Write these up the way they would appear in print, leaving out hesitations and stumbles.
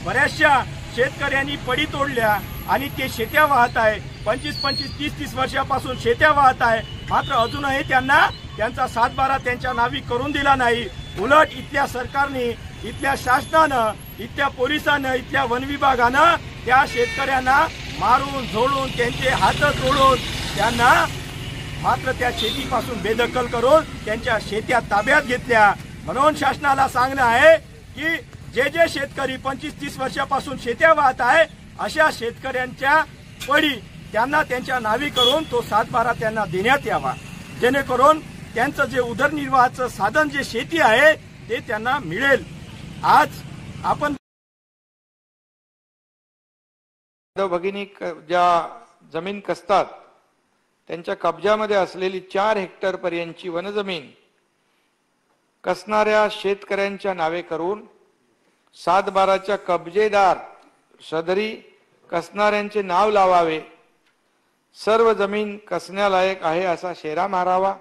बऱ्याचशा शेतकऱ्यांनी पडी तोडल्या आणि ते शेत्या वाहत आहे. 25-25, 30-30 वर्षापासून शेत्या वाहत आहे. मात्र अजूनही त्यांना त्यांचा 7/12 त्यांच्या नावी करून दिला नाही. उलट इथल्या सरकारने, इथल्या शासनानं, इथल्या पोलिसांना, इथल्या वन विभागानं त्या शेतकऱ्यांना मारून झोडून त्यांचे हात तोडून त्यांना मात्र त्या शेतीपासून बेदखल करून त्यांच्या शेत्या ताब्यात घेतल्या. म्हणून शासनाला सांगणं आहे की जे शेतकरी 25-30 वर्षापासून शेत्या वाहत आहे अशा शेतकऱ्यांच्या पडी त्यांना त्यांच्या नावी करून तो 7/12 त्यांना देण्यात यावा, जेणेकरून त्यांचं जे उदरनिर्वाहाचं साधन जे शेती आहे ते त्यांना मिळेल. आज आपण भगिनी ज्या जमीन कसतात त्यांच्या कब्जामध्ये असलेली 4 हेक्टर पर्यंतची वनजमीन कसणाऱ्या शेतकऱ्यांच्या नावे करून 7/12च्या कब्जेदार सदरी कसणाऱ्यांचे नाव लावावे. सर्व जमीन कसण्यालायक आहे असा शेरा मारावा.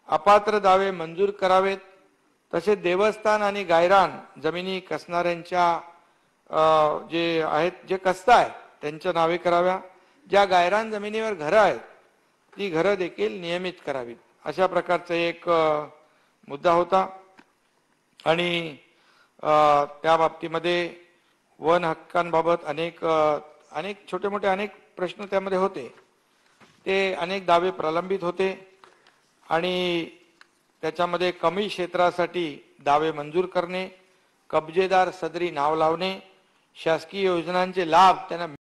अपात्र दावे मंजूर करावेत. तसेच देवस्थान आणि गायरान जमिनी कसणाऱ्यांच्या जे आहेत, जे कसताय त्यांच्या नावे कराव्या. ज्या गायरान जमिनीवर घरं आहेत ती घरं देखील नियमित करावीत. अशा प्रकारचा एक मुद्दा होता. आणि त्या बाबतीमध्ये वन हक्कांबाबत अनेक छोटे मोठे अनेक प्रश्न त्यामध्ये होते. ते अनेक दावे प्रलंबित होते आणि त्याच्यामध्ये कमी क्षेत्रासाठी दावे मंजूर करणे, कब्जेदार सदरी नाव लावणे, शासकीय योजनांचे लाभ त्यांना